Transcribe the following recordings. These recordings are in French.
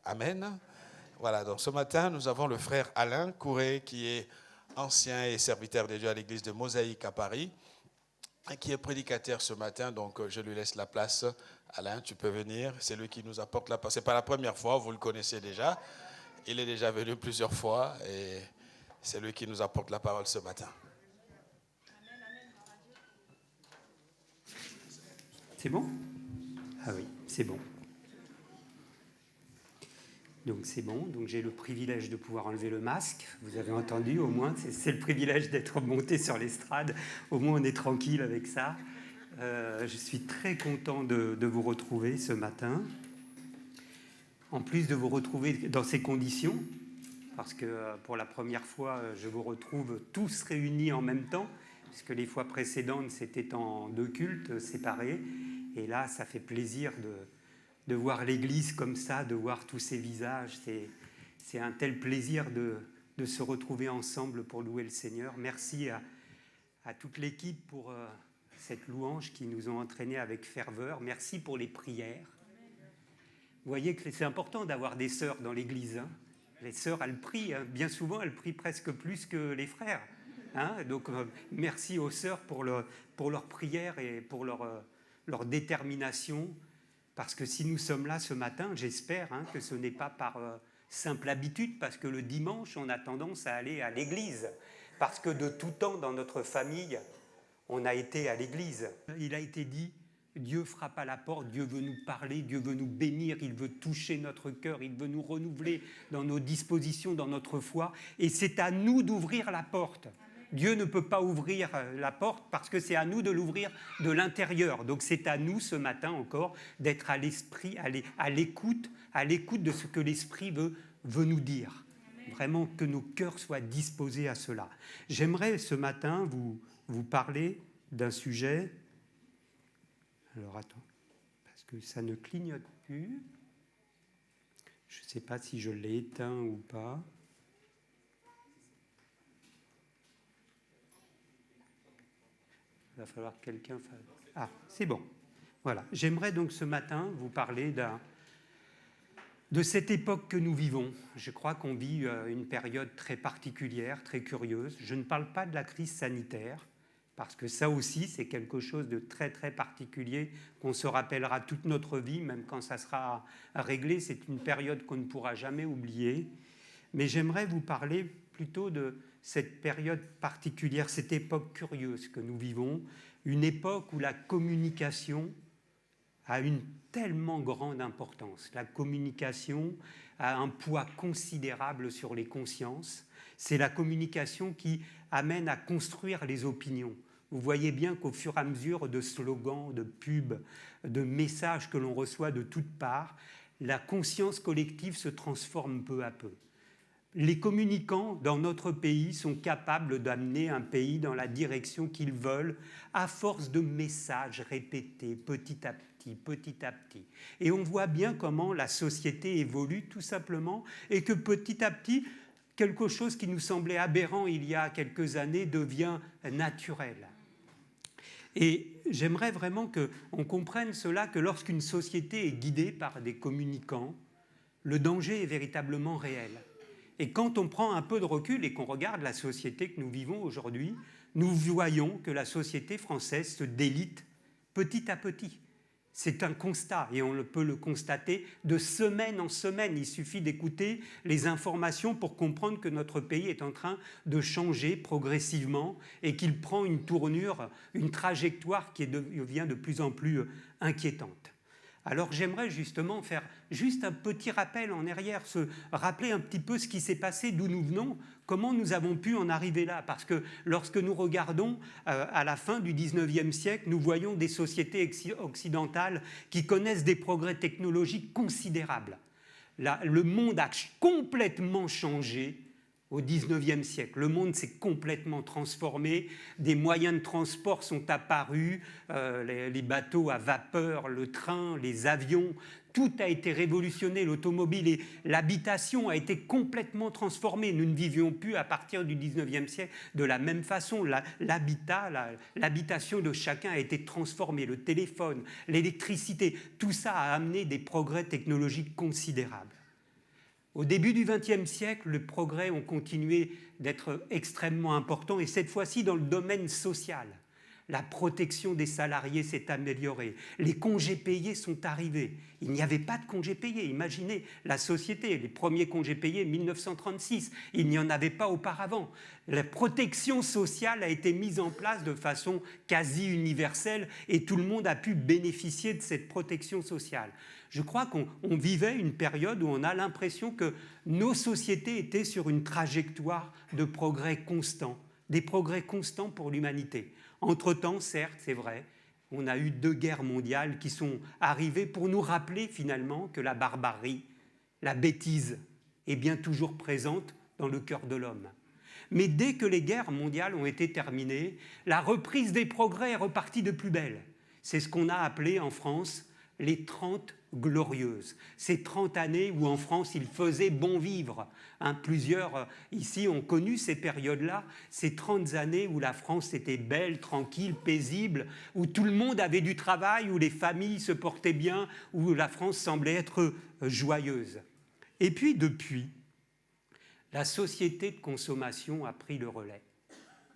Amen. Voilà, donc ce matin, nous avons le frère Alain Couré, qui est ancien et serviteur de Dieu à l'église de Mosaïque à Paris, et qui est prédicateur ce matin, donc je lui laisse la place. Alain, tu peux venir, c'est lui qui nous apporte la parole. Ce n'est pas la première fois, vous le connaissez déjà. Il est déjà venu plusieurs fois et c'est lui qui nous apporte la parole ce matin. C'est bon ? Ah oui, c'est bon. Donc c'est bon, donc j'ai le privilège de pouvoir enlever le masque. Vous avez entendu, au moins, c'est le privilège d'être monté sur l'estrade. Au moins, on est tranquille avec ça. Je suis très content de vous retrouver ce matin. En plus de vous retrouver dans ces conditions, parce que pour la première fois, je vous retrouve tous réunis en même temps, puisque les fois précédentes, c'était en 2 cultes séparés. Et là, ça fait plaisir de voir l'Église comme ça, de voir tous ces visages. C'est un tel plaisir de se retrouver ensemble pour louer le Seigneur. Merci à toute l'équipe pour cette louange qui nous ont entraînés avec ferveur. Merci pour les prières. Vous voyez que c'est important d'avoir des sœurs dans l'Église. Hein. Les sœurs, elles prient. Hein. Bien souvent, elles prient presque plus que les frères. Hein. Donc, merci aux sœurs pour leur prière et pour leur détermination. Parce que si nous sommes là ce matin, j'espère que ce n'est pas par simple habitude, parce que le dimanche, on a tendance à aller à l'église. Parce que de tout temps, dans notre famille, on a été à l'église. Il a été dit, Dieu frappe à la porte, Dieu veut nous parler, Dieu veut nous bénir, il veut toucher notre cœur, il veut nous renouveler dans nos dispositions, dans notre foi. Et c'est à nous d'ouvrir la porte. Dieu ne peut pas ouvrir la porte parce que c'est à nous de l'ouvrir de l'intérieur. Donc c'est à nous ce matin encore d'être à l'esprit, à l'écoute de ce que l'esprit veut nous dire. Vraiment que nos cœurs soient disposés à cela. J'aimerais ce matin vous parler d'un sujet. Alors attends, parce que ça ne clignote plus. Je ne sais pas si je l'ai éteint ou pas. Il va falloir que quelqu'un fasse... Ah, c'est bon. Voilà. J'aimerais donc ce matin vous parler de cette époque que nous vivons. Je crois qu'on vit une période très particulière, très curieuse. Je ne parle pas de la crise sanitaire, parce que ça aussi, c'est quelque chose de très, très particulier qu'on se rappellera toute notre vie, même quand ça sera réglé. C'est une période qu'on ne pourra jamais oublier. Mais j'aimerais vous parler plutôt de cette période particulière, cette époque curieuse que nous vivons, une époque où la communication a une tellement grande importance. La communication a un poids considérable sur les consciences. C'est la communication qui amène à construire les opinions. Vous voyez bien qu'au fur et à mesure de slogans, de pubs, de messages que l'on reçoit de toutes parts, la conscience collective se transforme peu à peu. Les communicants dans notre pays sont capables d'amener un pays dans la direction qu'ils veulent à force de messages répétés petit à petit. Et on voit bien comment la société évolue tout simplement et que petit à petit, quelque chose qui nous semblait aberrant il y a quelques années devient naturel. Et j'aimerais vraiment qu'on comprenne cela, que lorsqu'une société est guidée par des communicants, le danger est véritablement réel. Et quand on prend un peu de recul et qu'on regarde la société que nous vivons aujourd'hui, nous voyons que la société française se délite petit à petit. C'est un constat et on peut le constater de semaine en semaine. Il suffit d'écouter les informations pour comprendre que notre pays est en train de changer progressivement et qu'il prend une tournure, une trajectoire qui devient de plus en plus inquiétante. Alors j'aimerais justement faire juste un petit rappel en arrière, se rappeler un petit peu ce qui s'est passé, d'où nous venons, comment nous avons pu en arriver là. Parce que lorsque nous regardons à la fin du 19e siècle, nous voyons des sociétés occidentales qui connaissent des progrès technologiques considérables. Le monde a complètement changé au 19e siècle. Le monde s'est complètement transformé, des moyens de transport sont apparus, les bateaux à vapeur, le train, les avions, tout a été révolutionné, l'automobile et l'habitation a été complètement transformée. Nous ne vivions plus à partir du 19e siècle de la même façon. L'habitation de chacun a été transformée, le téléphone, l'électricité, tout ça a amené des progrès technologiques considérables. Au début du XXe siècle, les progrès ont continué d'être extrêmement importants, et cette fois-ci dans le domaine social. La protection des salariés s'est améliorée. Les congés payés sont arrivés. Il n'y avait pas de congés payés. Imaginez la société, les premiers congés payés 1936. Il n'y en avait pas auparavant. La protection sociale a été mise en place de façon quasi universelle et tout le monde a pu bénéficier de cette protection sociale. Je crois qu'on vivait une période où on a l'impression que nos sociétés étaient sur une trajectoire de progrès constant, des progrès constants pour l'humanité. Entre-temps, certes, c'est vrai, on a eu 2 guerres mondiales qui sont arrivées pour nous rappeler finalement que la barbarie, la bêtise est bien toujours présente dans le cœur de l'homme. Mais dès que les guerres mondiales ont été terminées, la reprise des progrès est repartie de plus belle. C'est ce qu'on a appelé en France les 30 glorieuses. Ces 30 années où en France il faisait bon vivre. Plusieurs ici ont connu ces périodes-là, ces 30 années où la France était belle, tranquille, paisible, où tout le monde avait du travail, où les familles se portaient bien, où la France semblait être joyeuse. Et puis depuis, la société de consommation a pris le relais.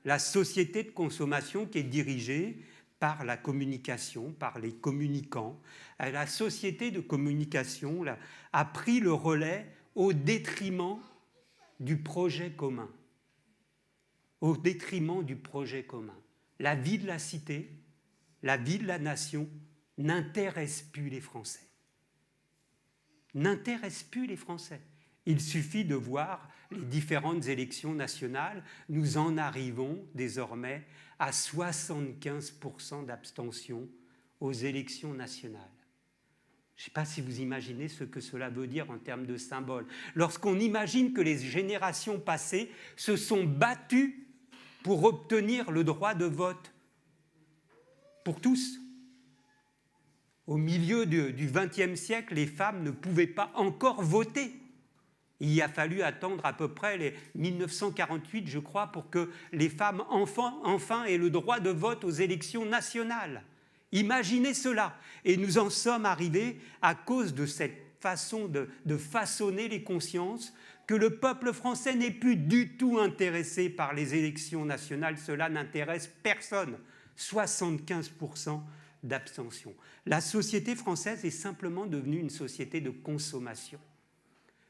La société de consommation qui est dirigée par la communication, par les communicants. La société de communication a pris le relais au détriment du projet commun. Au détriment du projet commun. La vie de la cité, la vie de la nation n'intéresse plus les Français. N'intéresse plus les Français. Il suffit de voir les différentes élections nationales. Nous en arrivons désormais à 75% d'abstention aux élections nationales. Je ne sais pas si vous imaginez ce que cela veut dire en termes de symbole. Lorsqu'on imagine que les générations passées se sont battues pour obtenir le droit de vote pour tous. Au milieu du XXe siècle, les femmes ne pouvaient pas encore voter. Il a fallu attendre à peu près les 1948, je crois, pour que les femmes enfin aient le droit de vote aux élections nationales. Imaginez cela. Et nous en sommes arrivés à cause de cette façon de façonner les consciences, que le peuple français n'est plus du tout intéressé par les élections nationales. Cela n'intéresse personne. 75% d'abstention. La société française est simplement devenue une société de consommation.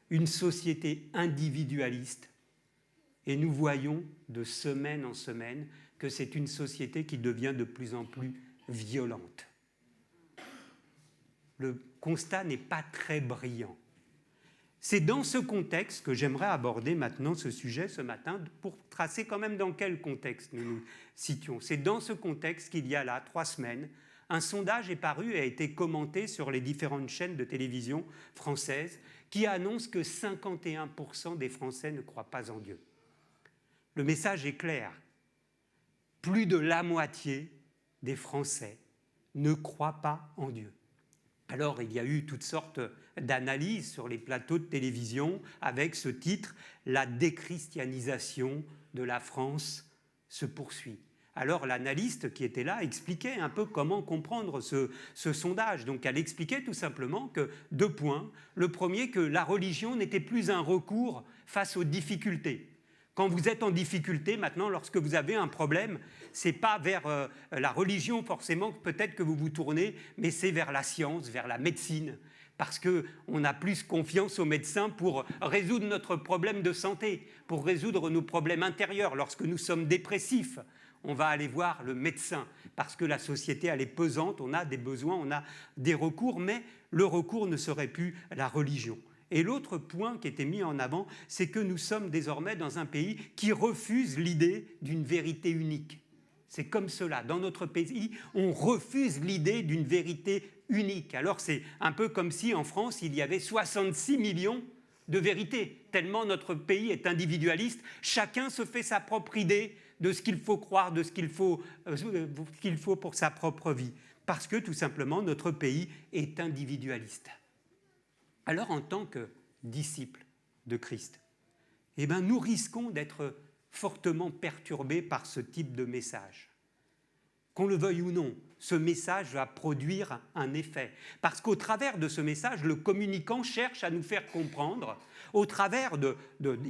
Une société individualiste, et nous voyons de semaine en semaine que c'est une société qui devient de plus en plus violente. Le constat n'est pas très brillant. C'est dans ce contexte que j'aimerais aborder maintenant ce sujet ce matin pour tracer quand même dans quel contexte nous nous situons. C'est dans ce contexte qu'il y a là 3 semaines, un sondage est paru et a été commenté sur les différentes chaînes de télévision françaises qui annonce que 51% des Français ne croient pas en Dieu. Le message est clair. Plus de la moitié des Français ne croient pas en Dieu. Alors, il y a eu toutes sortes d'analyses sur les plateaux de télévision avec ce titre « La déchristianisation de la France se poursuit ». Alors l'analyste qui était là expliquait un peu comment comprendre ce sondage. Donc elle expliquait tout simplement que 2 points. Le premier, que la religion n'était plus un recours face aux difficultés. Quand vous êtes en difficulté, maintenant, lorsque vous avez un problème, ce n'est pas vers la religion forcément peut-être que vous vous tournez, mais c'est vers la science, vers la médecine. Parce qu'on a plus confiance aux médecins pour résoudre notre problème de santé, pour résoudre nos problèmes intérieurs. Lorsque nous sommes dépressifs, on va aller voir le médecin, parce que la société, elle est pesante, on a des besoins, on a des recours, mais le recours ne serait plus la religion. Et l'autre point qui était mis en avant, c'est que nous sommes désormais dans un pays qui refuse l'idée d'une vérité unique. C'est comme cela. Dans notre pays, on refuse l'idée d'une vérité unique. Alors c'est un peu comme si en France, il y avait 66 millions de vérités. Tellement notre pays est individualiste, chacun se fait sa propre idée de ce qu'il faut croire, de ce qu'il faut pour sa propre vie. Parce que tout simplement, notre pays est individualiste. Alors en tant que disciples de Christ, nous risquons d'être fortement perturbés par ce type de message. Qu'on le veuille ou non, ce message va produire un effet. Parce qu'au travers de ce message, le communicant cherche à nous faire comprendre, au travers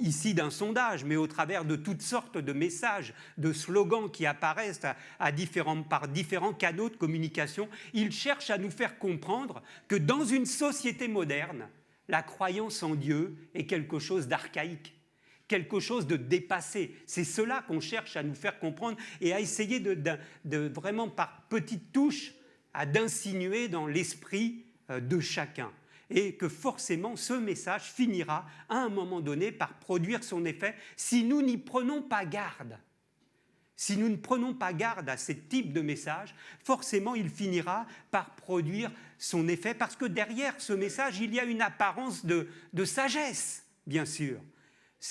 ici d'un sondage, mais au travers de toutes sortes de messages, de slogans qui apparaissent par différents canaux de communication, il cherche à nous faire comprendre que dans une société moderne, la croyance en Dieu est quelque chose d'archaïque, quelque chose de dépassé. C'est cela qu'on cherche à nous faire comprendre et à essayer de vraiment par petites touches d'insinuer dans l'esprit de chacun. Et que forcément ce message finira à un moment donné par produire son effet si nous n'y prenons pas garde. Si nous ne prenons pas garde à ce type de message, forcément il finira par produire son effet parce que derrière ce message, il y a une apparence de sagesse, bien sûr.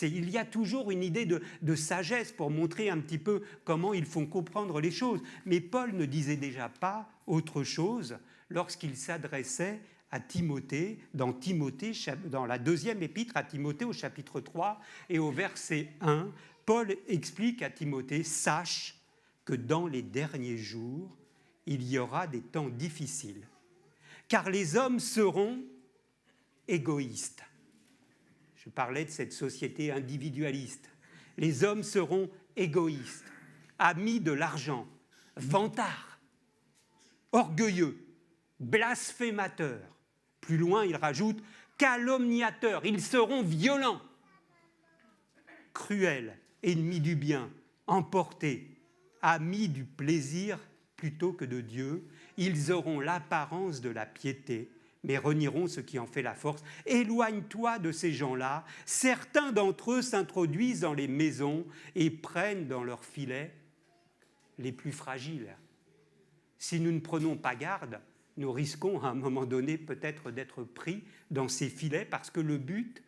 Il y a toujours une idée de sagesse pour montrer un petit peu comment ils font comprendre les choses. Mais Paul ne disait déjà pas autre chose lorsqu'il s'adressait à Timothée, dans la deuxième épître à Timothée au chapitre 3 et au verset 1, Paul explique à Timothée « Sache que dans les derniers jours, il y aura des temps difficiles, car les hommes seront égoïstes. » Je parlais de cette société individualiste. Les hommes seront égoïstes, amis de l'argent, vantards, orgueilleux, blasphémateurs. Plus loin, il rajoute calomniateurs, ils seront violents, cruels, ennemis du bien, emportés, amis du plaisir plutôt que de Dieu. Ils auront l'apparence de la piété, mais renieront ce qui en fait la force. Éloigne-toi de ces gens-là. Certains d'entre eux s'introduisent dans les maisons et prennent dans leurs filets les plus fragiles. Si nous ne prenons pas garde, nous risquons à un moment donné peut-être d'être pris dans ces filets parce que le but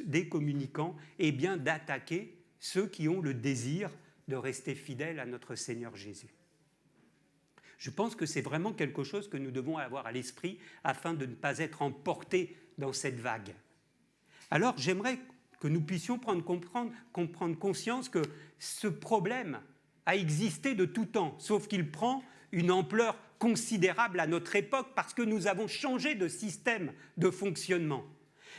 des communicants est bien d'attaquer ceux qui ont le désir de rester fidèles à notre Seigneur Jésus. Je pense que c'est vraiment quelque chose que nous devons avoir à l'esprit afin de ne pas être emportés dans cette vague. Alors j'aimerais que nous puissions comprendre conscience que ce problème a existé de tout temps, sauf qu'il prend une ampleur considérable à notre époque parce que nous avons changé de système de fonctionnement.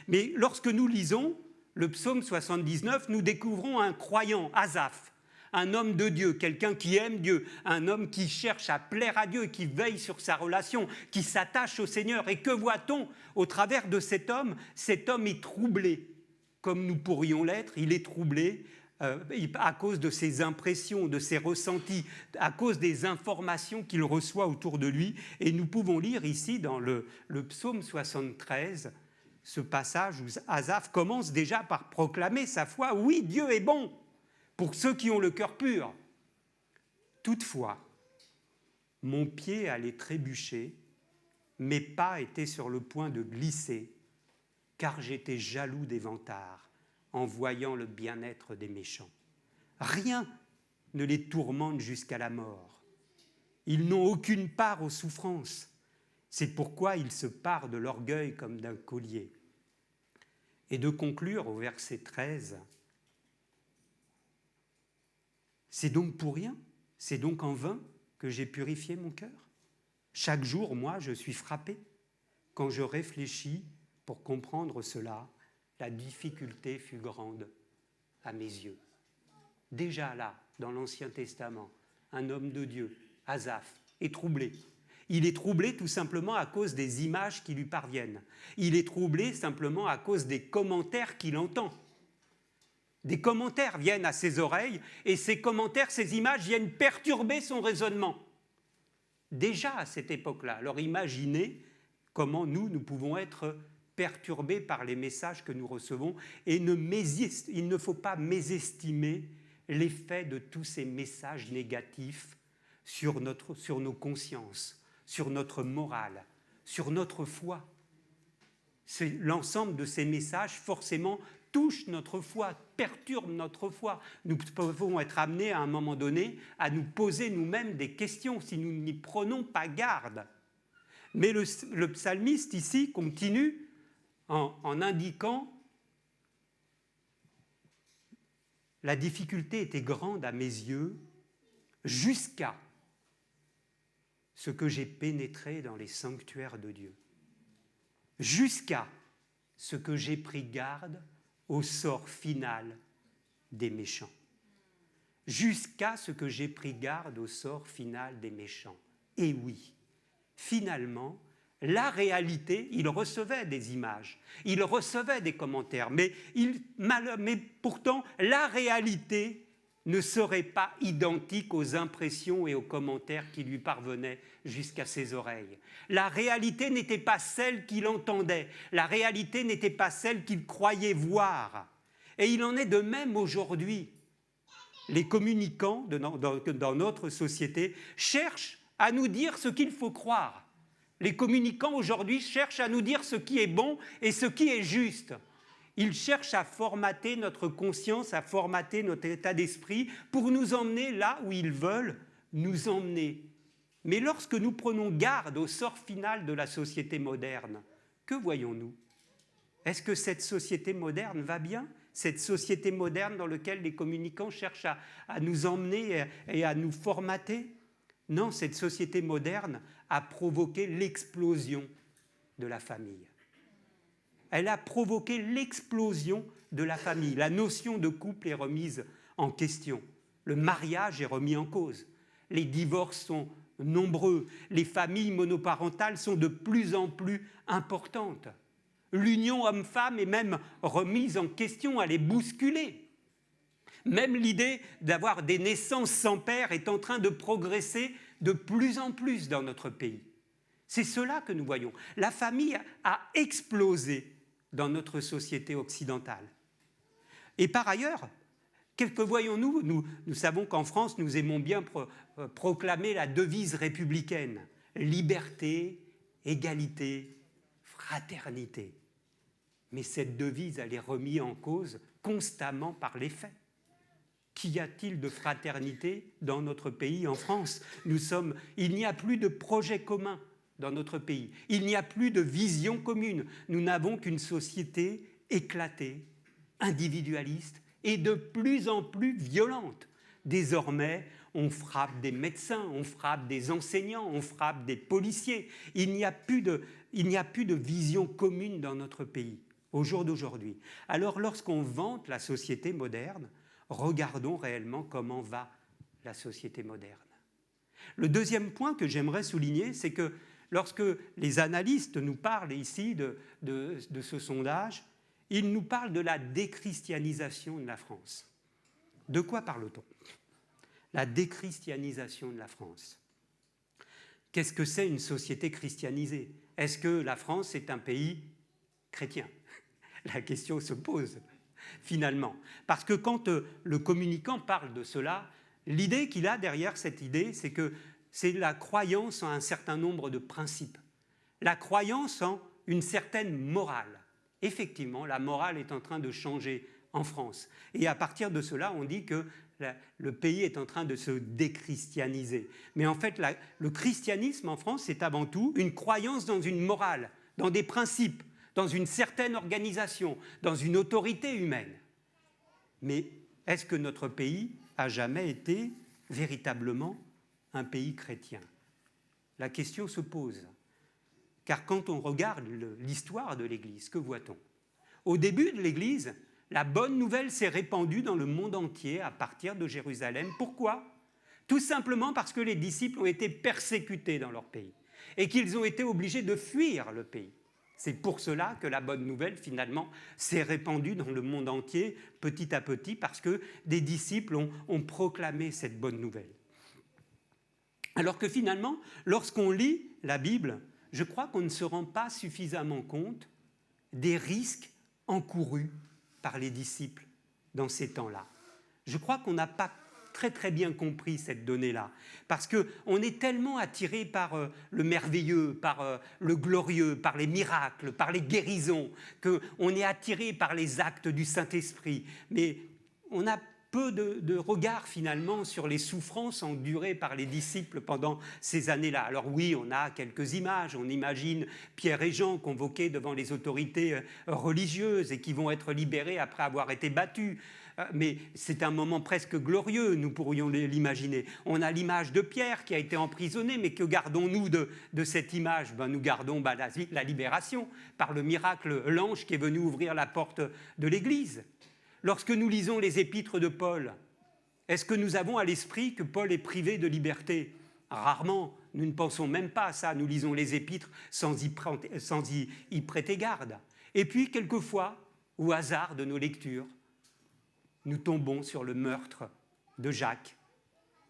Mais lorsque nous lisons le psaume 79, nous découvrons un croyant, Asaph, un homme de Dieu, quelqu'un qui aime Dieu, un homme qui cherche à plaire à Dieu, qui veille sur sa relation, qui s'attache au Seigneur. Et que voit-on au travers de cet homme? Cet homme est troublé, comme nous pourrions l'être. Il est troublé à cause de ses impressions, de ses ressentis, à cause des informations qu'il reçoit autour de lui. Et nous pouvons lire ici dans le psaume 73, ce passage où Asaph commence déjà par proclamer sa foi. Oui, Dieu est bon pour ceux qui ont le cœur pur. Toutefois, mon pied allait trébucher, mes pas étaient sur le point de glisser, car j'étais jaloux des vantards en voyant le bien-être des méchants. Rien ne les tourmente jusqu'à la mort. Ils n'ont aucune part aux souffrances. C'est pourquoi ils se parent de l'orgueil comme d'un collier. Et de conclure au verset 13, c'est donc pour rien, c'est donc en vain que j'ai purifié mon cœur. Chaque jour, moi, je suis frappé. Quand je réfléchis pour comprendre cela, la difficulté fut grande à mes yeux. Déjà là, dans l'Ancien Testament, un homme de Dieu, Asaph, est troublé. Il est troublé tout simplement à cause des images qui lui parviennent. Il est troublé simplement à cause des commentaires qu'il entend. Des commentaires viennent à ses oreilles et ces commentaires, ces images viennent perturber son raisonnement. Déjà à cette époque-là. Alors imaginez comment nous pouvons être perturbés par les messages que nous recevons et il ne faut pas mésestimer l'effet de tous ces messages négatifs sur nos consciences, sur notre morale, sur notre foi. L'ensemble de ces messages, forcément, touche notre foi, perturbe notre foi. Nous pouvons être amenés à un moment donné à nous poser nous-mêmes des questions si nous n'y prenons pas garde. Mais le psalmiste ici continue en indiquant la difficulté était grande à mes yeux jusqu'à ce que j'ai pénétré dans les sanctuaires de Dieu, jusqu'à ce que j'ai pris garde au sort final des méchants. Jusqu'à ce que j'ai pris garde au sort final des méchants. Et oui, finalement, la réalité, il recevait des images, il recevait des commentaires, mais pourtant, la réalité ne serait pas identique aux impressions et aux commentaires qui lui parvenaient jusqu'à ses oreilles. La réalité n'était pas celle qu'il entendait, la réalité n'était pas celle qu'il croyait voir. Et il en est de même aujourd'hui. Les communicants dans notre société cherchent à nous dire ce qu'il faut croire. Les communicants aujourd'hui cherchent à nous dire ce qui est bon et ce qui est juste. Ils cherchent à formater notre conscience, à formater notre état d'esprit pour nous emmener là où ils veulent nous emmener. Mais lorsque nous prenons garde au sort final de la société moderne, que voyons-nous? Est-ce que cette société moderne va bien? Cette société moderne dans laquelle les communicants cherchent à nous emmener et à nous formater? Non, cette société moderne a provoqué l'explosion de la famille. Elle a provoqué l'explosion de la famille. La notion de couple est remise en question. Le mariage est remis en cause. Les divorces sont nombreux. Les familles monoparentales sont de plus en plus importantes. L'union homme-femme est même remise en question, elle est bousculée. Même l'idée d'avoir des naissances sans père est en train de progresser de plus en plus dans notre pays. C'est cela que nous voyons. La famille a explosé dans notre société occidentale. Et par ailleurs, que voyons-nous? Nous savons qu'en France, nous aimons bien proclamer la devise républicaine. Liberté, égalité, fraternité. Mais cette devise, elle est remise en cause constamment par les faits. Qu'y a-t-il de fraternité dans notre pays, en France? Il n'y a plus de projet commun dans notre pays. Il n'y a plus de vision commune. Nous n'avons qu'une société éclatée, individualiste et de plus en plus violente. Désormais, on frappe des médecins, on frappe des enseignants, on frappe des policiers. Il n'y a plus de vision commune dans notre pays, au jour d'aujourd'hui. Alors, lorsqu'on vante la société moderne, regardons réellement comment va la société moderne. Le deuxième point que j'aimerais souligner, c'est que lorsque les analystes nous parlent ici de ce sondage, ils nous parlent de la déchristianisation de la France. De quoi parle-t-on? La déchristianisation de la France. Qu'est-ce que c'est une société christianisée? Est-ce que la France est un pays chrétien? La question se pose, finalement. Parce que quand le communicant parle de cela, l'idée qu'il a derrière cette idée, c'est que c'est la croyance en un certain nombre de principes, la croyance en une certaine morale. Effectivement, la morale est en train de changer en France. Et à partir de cela, on dit que le pays est en train de se déchristianiser. Mais en fait, le christianisme en France, c'est avant tout une croyance dans une morale, dans des principes, dans une certaine organisation, dans une autorité humaine. Mais est-ce que notre pays a jamais été véritablement un pays chrétien? La question se pose. Car quand on regarde l'histoire de l'Église, que voit-on? Au début de l'Église, la bonne nouvelle s'est répandue dans le monde entier à partir de Jérusalem. Pourquoi? Tout simplement parce que les disciples ont été persécutés dans leur pays et qu'ils ont été obligés de fuir le pays. C'est pour cela que la bonne nouvelle, finalement, s'est répandue dans le monde entier, petit à petit, parce que des disciples ont proclamé cette bonne nouvelle. Alors que finalement, lorsqu'on lit la Bible, je crois qu'on ne se rend pas suffisamment compte des risques encourus par les disciples dans ces temps-là. Je crois qu'on n'a pas très bien compris cette donnée-là, parce qu'on est tellement attiré par le merveilleux, par le glorieux, par les miracles, par les guérisons, qu'on est attiré par les actes du Saint-Esprit, mais on a peu de regard finalement sur les souffrances endurées par les disciples pendant ces années-là. Alors oui, on a quelques images, on imagine Pierre et Jean convoqués devant les autorités religieuses et qui vont être libérés après avoir été battus. mais c'est un moment presque glorieux, nous pourrions l'imaginer. On a l'image de Pierre qui a été emprisonné, mais que gardons-nous de cette image? Nous gardons la libération par le miracle, l'ange qui est venu ouvrir la porte de l'Église. Lorsque nous lisons les épîtres de Paul, est-ce que nous avons à l'esprit que Paul est privé de liberté? Rarement, nous ne pensons même pas à ça. Nous lisons les épîtres sans y prêter garde. Et puis, quelquefois, au hasard de nos lectures, nous tombons sur le meurtre de Jacques,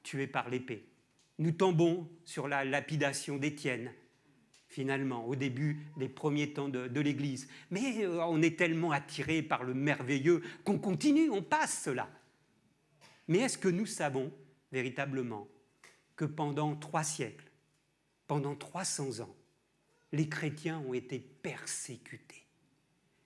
tué par l'épée. Nous tombons sur la lapidation d'Étienne, finalement, au début des premiers temps de l'Église. Mais on est tellement attiré par le merveilleux qu'on continue, on passe cela. Mais est-ce que nous savons véritablement que pendant 3 siècles, pendant 300 ans, les chrétiens ont été persécutés?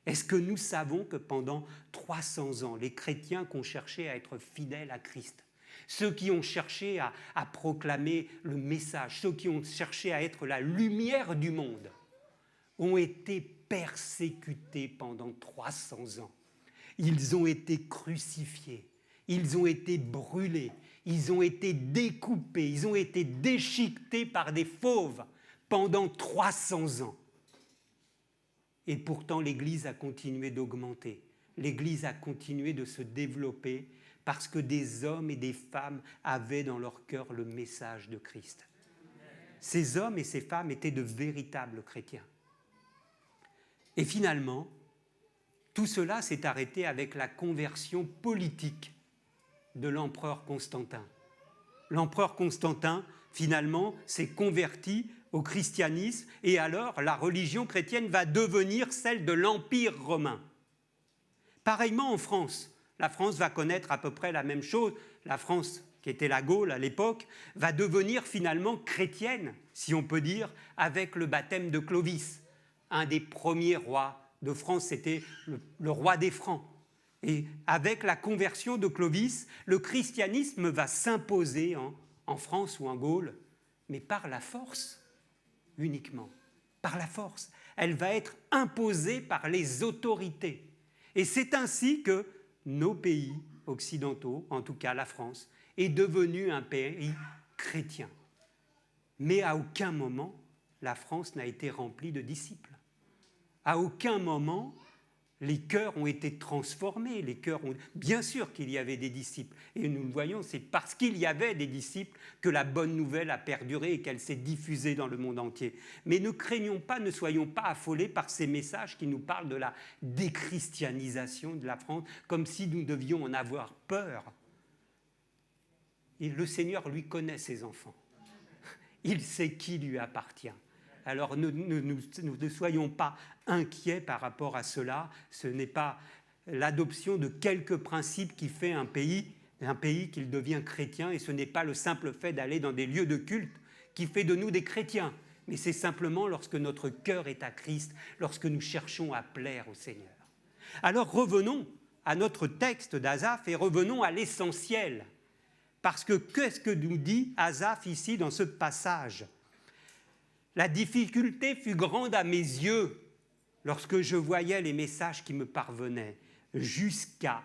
Est-ce que nous savons que pendant 300 ans, les chrétiens qui ont cherché à être fidèles à Christ, ceux qui ont cherché à proclamer le message, ceux qui ont cherché à être la lumière du monde, ont été persécutés pendant 300 ans. Ils ont été crucifiés, ils ont été brûlés, ils ont été découpés, ils ont été déchiquetés par des fauves pendant 300 ans. Et pourtant, l'Église a continué d'augmenter. L'Église a continué de se développer parce que des hommes et des femmes avaient dans leur cœur le message de Christ. Ces hommes et ces femmes étaient de véritables chrétiens. Et finalement, tout cela s'est arrêté avec la conversion politique de l'empereur Constantin. L'empereur Constantin, finalement, s'est converti au christianisme, et alors la religion chrétienne va devenir celle de l'Empire romain. Pareillement en France, la France va connaître à peu près la même chose. La France, qui était la Gaule à l'époque, va devenir finalement chrétienne, si on peut dire, avec le baptême de Clovis. Un des premiers rois de France, c'était le roi des Francs. Et avec la conversion de Clovis, le christianisme va s'imposer en France ou en Gaule, mais par la force uniquement, par la force. Elle va être imposée par les autorités. Et c'est ainsi que nos pays occidentaux, en tout cas la France, est devenu un pays chrétien. Mais à aucun moment, la France n'a été remplie de disciples. À aucun moment, les cœurs ont été transformés. Bien sûr qu'il y avait des disciples. Et nous le voyons, c'est parce qu'il y avait des disciples que la bonne nouvelle a perduré et qu'elle s'est diffusée dans le monde entier. Mais ne craignons pas, ne soyons pas affolés par ces messages qui nous parlent de la déchristianisation de la France, comme si nous devions en avoir peur. Et le Seigneur, lui, connaît ses enfants. Il sait qui lui appartient. Alors ne soyons pas inquiets par rapport à cela. Ce n'est pas l'adoption de quelques principes qui fait un pays qu'il devient chrétien, et ce n'est pas le simple fait d'aller dans des lieux de culte qui fait de nous des chrétiens. Mais c'est simplement lorsque notre cœur est à Christ, lorsque nous cherchons à plaire au Seigneur. Alors revenons à notre texte d'Asaph et revenons à l'essentiel. Parce que qu'est-ce que nous dit Asaph ici dans ce passage ? La difficulté fut grande à mes yeux lorsque je voyais les messages qui me parvenaient, jusqu'à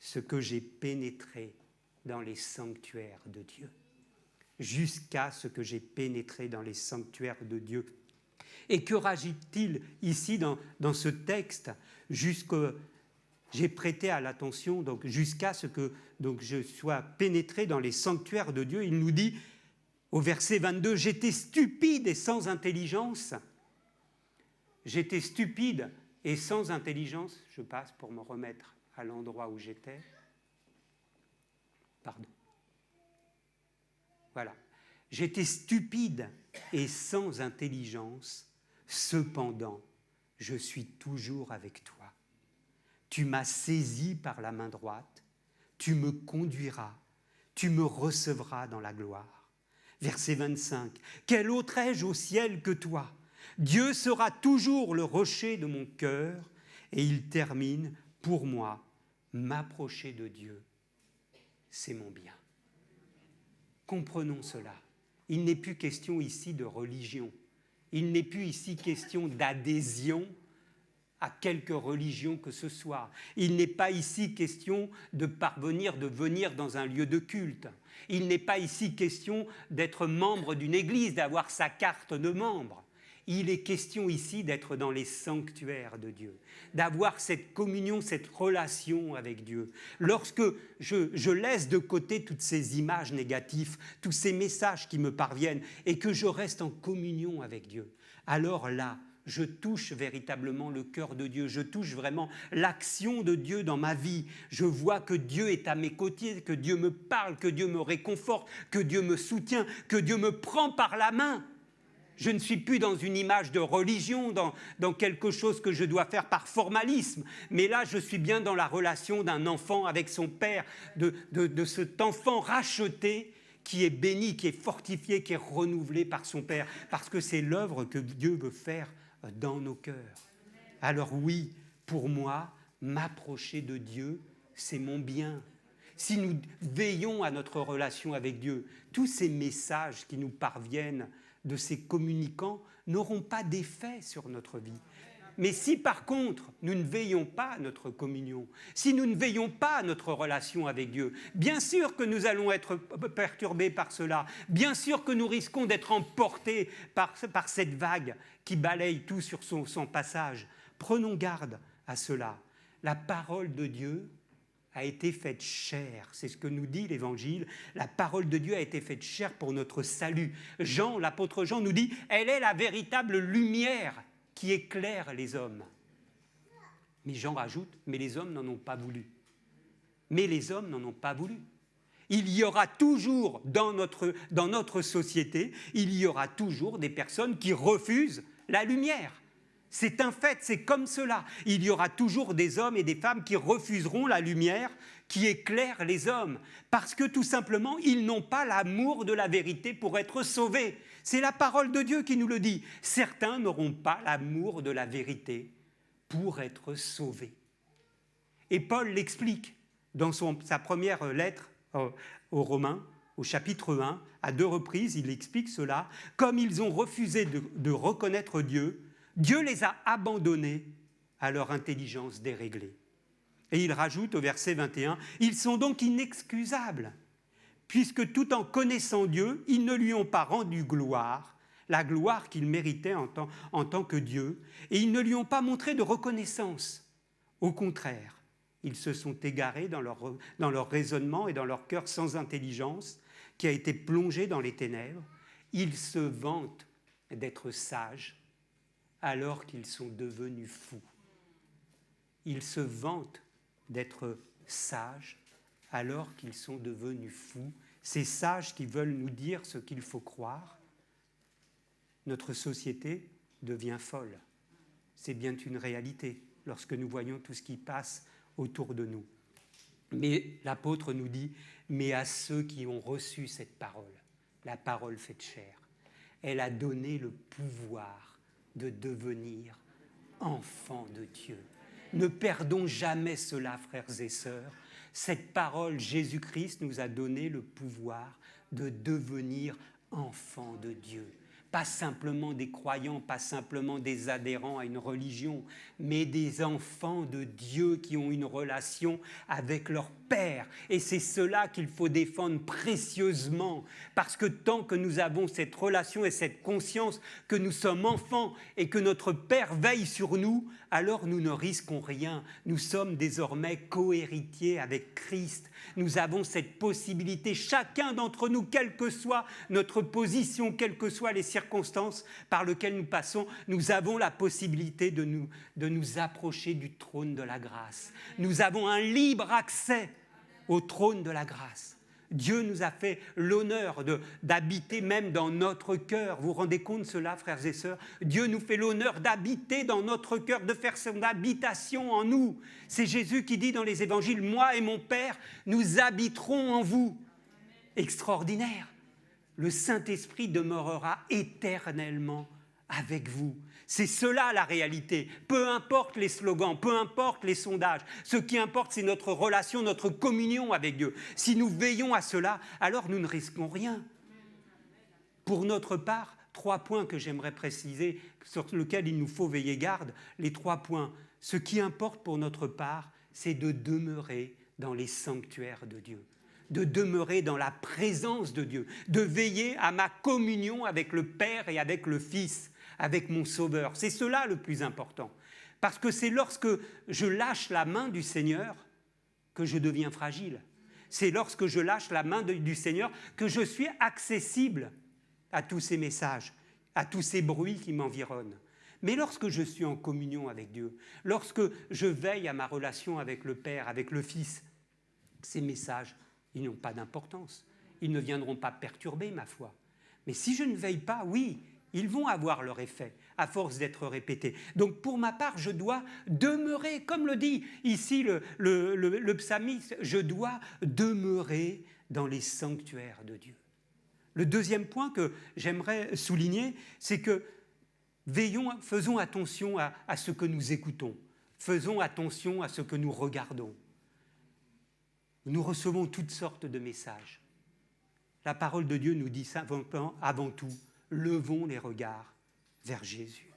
ce que j'ai pénétré dans les sanctuaires de Dieu. Jusqu'à ce que j'ai pénétré dans les sanctuaires de Dieu. Et que rajoute-t-il ici dans ce texte? J'ai prêté à l'attention, donc jusqu'à ce que je sois pénétré dans les sanctuaires de Dieu. Il nous dit au verset 22, « J'étais stupide et sans intelligence. » J'étais stupide et sans intelligence. Je passe pour me remettre à l'endroit où j'étais. Pardon. Voilà. J'étais stupide et sans intelligence. Cependant, je suis toujours avec toi. Tu m'as saisi par la main droite. Tu me conduiras. Tu me recevras dans la gloire. Verset 25. « Quel autre ai-je au ciel que toi ? Dieu sera toujours le rocher de mon cœur. » Et il termine, « Pour moi, m'approcher de Dieu, c'est mon bien. » Comprenons cela. Il n'est plus question ici de religion. Il n'est plus ici question d'adhésion à quelque religion que ce soit. Il n'est pas ici question de parvenir, de venir dans un lieu de culte. Il n'est pas ici question d'être membre d'une église, d'avoir sa carte de membre. Il est question ici d'être dans les sanctuaires de Dieu, d'avoir cette communion, cette relation avec Dieu. Lorsque je laisse de côté toutes ces images négatives, tous ces messages qui me parviennent et que je reste en communion avec Dieu, alors là, je touche véritablement le cœur de Dieu, je touche vraiment l'action de Dieu dans ma vie. Je vois que Dieu est à mes côtés, que Dieu me parle, que Dieu me réconforte, que Dieu me soutient, que Dieu me prend par la main. Je ne suis plus dans une image de religion, dans quelque chose que je dois faire par formalisme, mais là je suis bien dans la relation d'un enfant avec son père, de cet enfant racheté qui est béni, qui est fortifié, qui est renouvelé par son père, parce que c'est l'œuvre que Dieu veut faire dans nos cœurs. Alors oui, pour moi, m'approcher de Dieu, c'est mon bien. Si nous veillons à notre relation avec Dieu, tous ces messages qui nous parviennent de ces communicants n'auront pas d'effet sur notre vie. Mais si par contre, nous ne veillons pas à notre communion, si nous ne veillons pas à notre relation avec Dieu, bien sûr que nous allons être perturbés par cela, bien sûr que nous risquons d'être emportés par cette vague qui balaye tout sur son passage. Prenons garde à cela. La parole de Dieu a été faite chair. C'est ce que nous dit l'Évangile. La parole de Dieu a été faite chair pour notre salut. Jean, l'apôtre Jean nous dit, elle est la véritable lumière qui éclaire les hommes. Mais Jean rajoute, mais les hommes n'en ont pas voulu. Mais les hommes n'en ont pas voulu. Il y aura toujours dans notre société, il y aura toujours des personnes qui refusent la lumière. C'est un fait, c'est comme cela. Il y aura toujours des hommes et des femmes qui refuseront la lumière qui éclaire les hommes, parce que tout simplement, ils n'ont pas l'amour de la vérité pour être sauvés. C'est la parole de Dieu qui nous le dit. Certains n'auront pas l'amour de la vérité pour être sauvés. Et Paul l'explique dans sa première lettre aux Romains, au chapitre 1, à 2 reprises, il explique cela. Comme ils ont refusé de reconnaître Dieu, Dieu les a abandonnés à leur intelligence déréglée. Et il rajoute au verset 21, « Ils sont donc inexcusables, puisque tout en connaissant Dieu, ils ne lui ont pas rendu gloire, la gloire qu'il méritait en tant que Dieu, et ils ne lui ont pas montré de reconnaissance. Au contraire, ils se sont égarés dans leur raisonnement et dans leur cœur sans intelligence, qui a été plongé dans les ténèbres. Ils se vantent d'être sages, alors qu'ils sont devenus fous. Ils se vantent d'être sages alors qu'ils sont devenus fous. Ces sages qui veulent nous dire ce qu'il faut croire. Notre société devient folle. C'est bien une réalité lorsque nous voyons tout ce qui passe autour de nous. Mais l'apôtre nous dit, mais à ceux qui ont reçu cette parole, la parole faite chair, elle a donné le pouvoir de devenir enfants de Dieu. Ne perdons jamais cela, frères et sœurs. Cette parole, Jésus-Christ nous a donné le pouvoir de devenir enfants de Dieu. Pas simplement des croyants, pas simplement des adhérents à une religion, mais des enfants de Dieu qui ont une relation avec leur Père. Et c'est cela qu'il faut défendre précieusement, parce que tant que nous avons cette relation et cette conscience que nous sommes enfants et que notre Père veille sur nous, alors nous ne risquons rien. Nous sommes désormais co-héritiers avec Christ. Nous avons cette possibilité, chacun d'entre nous, quelle que soit notre position, quelles que soient les circonstances par lesquelles nous passons, nous avons la possibilité de nous approcher du trône de la grâce. Nous avons un libre accès au trône de la grâce. Dieu nous a fait l'honneur d'habiter même dans notre cœur. Vous vous rendez compte de cela, frères et sœurs? Dieu nous fait l'honneur d'habiter dans notre cœur, de faire son habitation en nous. C'est Jésus qui dit dans les évangiles, « Moi et mon Père, nous habiterons en vous. » Extraordinaire. Le Saint-Esprit demeurera éternellement avec vous. C'est cela la réalité. Peu importe les slogans, peu importe les sondages, ce qui importe, c'est notre relation, notre communion avec Dieu. Si nous veillons à cela, alors nous ne risquons rien. Pour notre part, 3 points que j'aimerais préciser, sur lesquels il nous faut veiller garde. Les 3 points. Ce qui importe pour notre part, c'est de demeurer dans les sanctuaires de Dieu, de demeurer dans la présence de Dieu, de veiller à ma communion avec le Père et avec le Fils, avec mon Sauveur. C'est cela le plus important. Parce que c'est lorsque je lâche la main du Seigneur que je deviens fragile. C'est lorsque je lâche la main du Seigneur que je suis accessible à tous ces messages, à tous ces bruits qui m'environnent. Mais lorsque je suis en communion avec Dieu, lorsque je veille à ma relation avec le Père, avec le Fils, ces messages, ils n'ont pas d'importance. Ils ne viendront pas perturber ma foi. Mais si je ne veille pas, oui, ils vont avoir leur effet, à force d'être répétés. Donc pour ma part, je dois demeurer, comme le dit ici le psalmiste, je dois demeurer dans les sanctuaires de Dieu. Le deuxième point que j'aimerais souligner, c'est que faisons attention à ce que nous écoutons, faisons attention à ce que nous regardons. Nous recevons toutes sortes de messages. La parole de Dieu nous dit simplement, avant tout, levons les regards vers Jésus.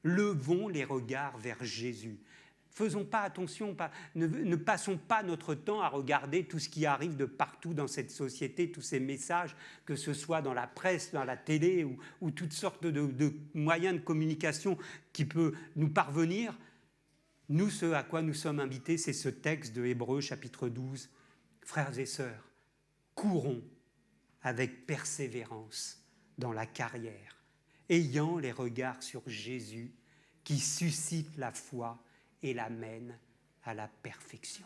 Levons les regards vers Jésus. Faisons pas attention, ne passons pas notre temps à regarder tout ce qui arrive de partout dans cette société, tous ces messages, que ce soit dans la presse, dans la télé ou toutes sortes de moyens de communication qui peuvent nous parvenir. Nous, ce à quoi nous sommes invités, c'est ce texte de Hébreux, chapitre 12. Frères et sœurs, courons avec persévérance dans la carrière, ayant les regards sur Jésus qui suscite la foi et l'amène à la perfection.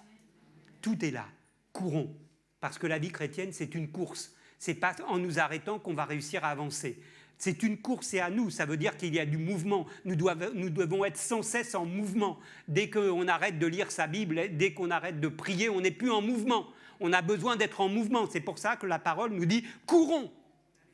Tout est là, courons, parce que la vie chrétienne, c'est une course. Ce n'est pas en nous arrêtant qu'on va réussir à avancer. C'est une course, c'est à nous, ça veut dire qu'il y a du mouvement. Nous devons être sans cesse en mouvement. Dès qu'on arrête de lire sa Bible, dès qu'on arrête de prier, on n'est plus en mouvement. On a besoin d'être en mouvement. C'est pour ça que la parole nous dit « courons ».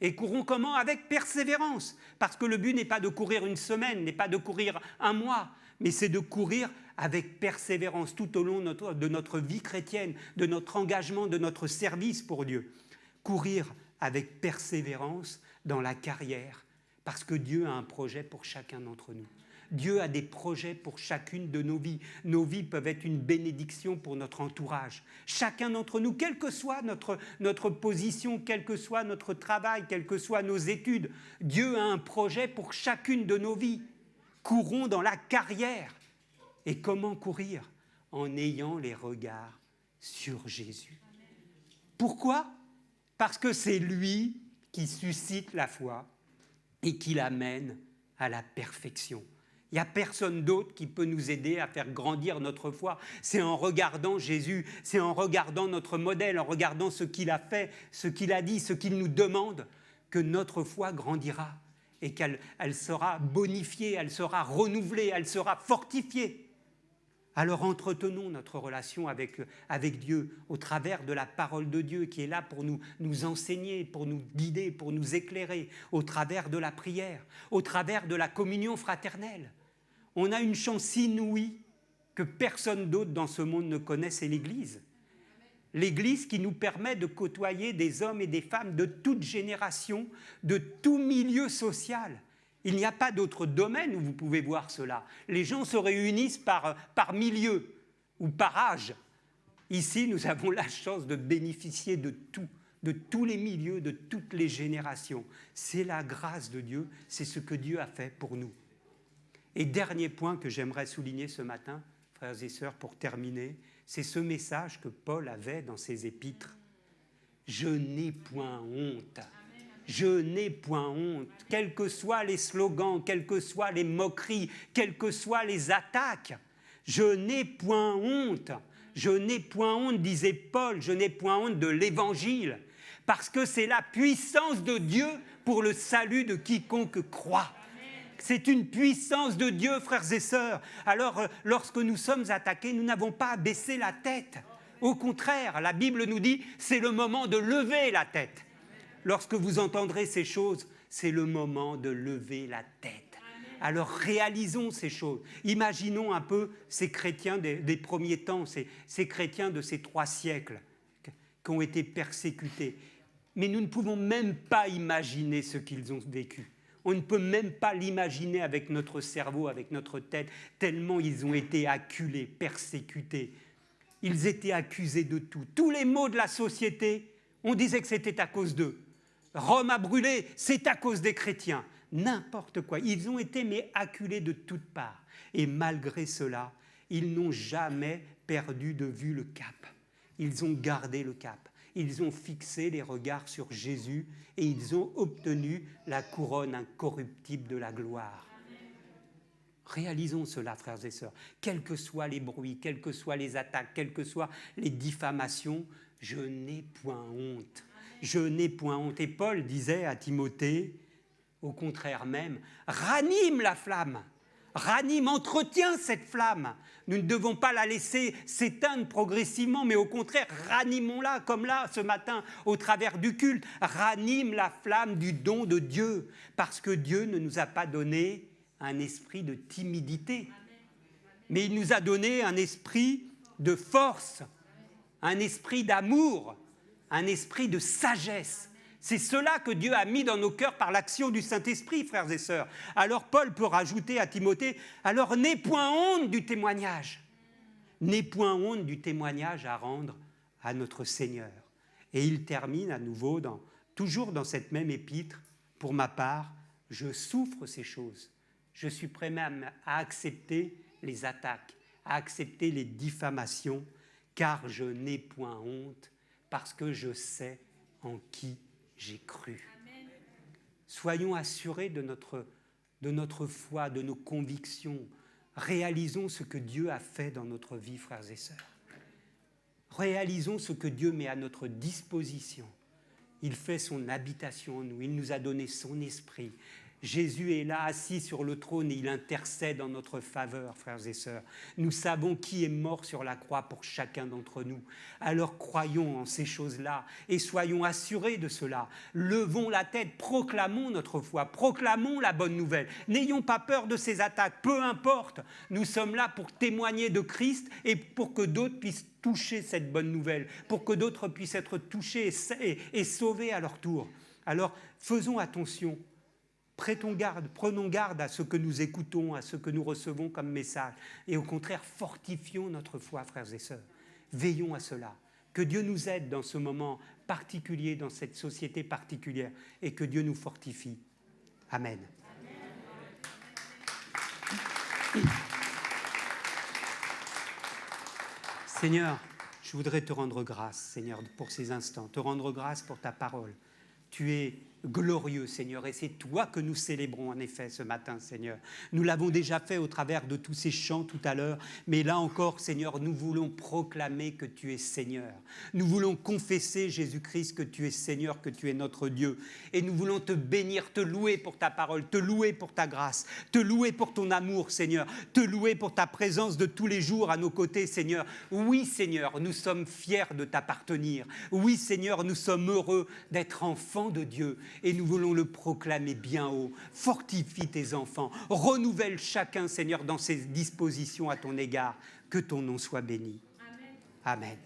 Et courons comment? Avec persévérance. Parce que le but n'est pas de courir une semaine, n'est pas de courir un mois, mais c'est de courir avec persévérance tout au long de notre vie chrétienne, de notre engagement, de notre service pour Dieu. Courir avec persévérance dans la carrière, parce que Dieu a un projet pour chacun d'entre nous. Dieu a des projets pour chacune de nos vies. Nos vies peuvent être une bénédiction pour notre entourage. Chacun d'entre nous, quelle que soit notre position, quel que soit notre travail, quelles que soient nos études, Dieu a un projet pour chacune de nos vies. Courons dans la carrière. Et comment courir? En ayant les regards sur Jésus. Pourquoi? Parce que c'est lui qui suscite la foi et qui l'amène à la perfection. Il n'y a personne d'autre qui peut nous aider à faire grandir notre foi. C'est en regardant Jésus, c'est en regardant notre modèle, en regardant ce qu'il a fait, ce qu'il a dit, ce qu'il nous demande, que notre foi grandira et qu'elle sera bonifiée, elle sera renouvelée, elle sera fortifiée. Alors entretenons notre relation avec Dieu au travers de la parole de Dieu qui est là pour nous enseigner, pour nous guider, pour nous éclairer, au travers de la prière, au travers de la communion fraternelle. On a une chance inouïe que personne d'autre dans ce monde ne connaît, c'est l'Église. L'Église qui nous permet de côtoyer des hommes et des femmes de toute génération, de tout milieu social. Il n'y a pas d'autre domaine où vous pouvez voir cela. Les gens se réunissent par milieu ou par âge. Ici, nous avons la chance de bénéficier de tous les milieux, de toutes les générations. C'est la grâce de Dieu, c'est ce que Dieu a fait pour nous. Et dernier point que j'aimerais souligner ce matin, frères et sœurs, pour terminer, c'est ce message que Paul avait dans ses épîtres. Je n'ai point honte. Je n'ai point honte, quels que soient les slogans, quelles que soient les moqueries, quelles que soient les attaques. Je n'ai point honte. Je n'ai point honte, disait Paul, je n'ai point honte de l'Évangile, parce que c'est la puissance de Dieu pour le salut de quiconque croit. C'est une puissance de Dieu, frères et sœurs. Alors, lorsque nous sommes attaqués, nous n'avons pas à baisser la tête. Au contraire, la Bible nous dit, c'est le moment de lever la tête. Lorsque vous entendrez ces choses, c'est le moment de lever la tête. Alors réalisons ces choses. Imaginons un peu ces chrétiens des premiers temps, ces chrétiens de ces 3 siècles qui ont été persécutés. Mais nous ne pouvons même pas imaginer ce qu'ils ont vécu. On ne peut même pas l'imaginer avec notre cerveau, avec notre tête, tellement ils ont été acculés, persécutés. Ils étaient accusés de tout. Tous les maux de la société, on disait que c'était à cause d'eux. Rome a brûlé, c'est à cause des chrétiens. N'importe quoi. Ils ont été mais acculés de toutes parts. Et malgré cela, ils n'ont jamais perdu de vue le cap. Ils ont gardé le cap. Ils ont fixé les regards sur Jésus et ils ont obtenu la couronne incorruptible de la gloire. Réalisons cela, frères et sœurs. Quels que soient les bruits, quelles que soient les attaques, quelles que soient les diffamations, je n'ai point honte. Je n'ai point honte. Et Paul disait à Timothée, au contraire même, ranime la flamme. Ranime, entretiens cette flamme. Nous ne devons pas la laisser s'éteindre progressivement, mais au contraire, ranimons-la, comme là, ce matin, au travers du culte. Ranime la flamme du don de Dieu, parce que Dieu ne nous a pas donné un esprit de timidité, mais il nous a donné un esprit de force, un esprit d'amour, un esprit de sagesse. C'est cela que Dieu a mis dans nos cœurs par l'action du Saint-Esprit, frères et sœurs. Alors Paul peut rajouter à Timothée, alors n'aie point honte du témoignage. N'aie point honte du témoignage à rendre à notre Seigneur. Et il termine à nouveau, toujours dans cette même épître, pour ma part, je souffre ces choses. Je suis prêt même à accepter les attaques, à accepter les diffamations, car je n'ai point honte, parce que je sais en qui j'ai cru. Amen. Soyons assurés de notre foi, de nos convictions. Réalisons ce que Dieu a fait dans notre vie, frères et sœurs. Réalisons ce que Dieu met à notre disposition. Il fait son habitation en nous. Il nous a donné son esprit. Jésus est là, assis sur le trône, et il intercède en notre faveur, frères et sœurs. Nous savons qui est mort sur la croix pour chacun d'entre nous. Alors croyons en ces choses-là et soyons assurés de cela. Levons la tête, proclamons notre foi, proclamons la bonne nouvelle. N'ayons pas peur de ces attaques, peu importe. Nous sommes là pour témoigner de Christ et pour que d'autres puissent toucher cette bonne nouvelle, pour que d'autres puissent être touchés et sauvés à leur tour. Alors faisons attention. Prenons garde à ce que nous écoutons, à ce que nous recevons comme message. Et au contraire, fortifions notre foi, frères et sœurs. Veillons à cela. Que Dieu nous aide dans ce moment particulier, dans cette société particulière, et que Dieu nous fortifie. Amen. Amen. Seigneur, je voudrais te rendre grâce, Seigneur, pour ces instants, te rendre grâce pour ta parole. Tu es glorieux, Seigneur, et c'est toi que nous célébrons en effet ce matin, Seigneur. Nous l'avons déjà fait au travers de tous ces chants tout à l'heure, mais là encore, Seigneur, nous voulons proclamer que tu es Seigneur. Nous voulons confesser, Jésus-Christ, que tu es Seigneur, que tu es notre Dieu. Et nous voulons te bénir, te louer pour ta parole, te louer pour ta grâce, te louer pour ton amour, Seigneur, te louer pour ta présence de tous les jours à nos côtés, Seigneur. Oui, Seigneur, nous sommes fiers de t'appartenir. Oui, Seigneur, nous sommes heureux d'être enfants de Dieu. Et nous voulons le proclamer bien haut. Fortifie tes enfants. Renouvelle chacun, Seigneur, dans ses dispositions à ton égard. Que ton nom soit béni. Amen. Amen.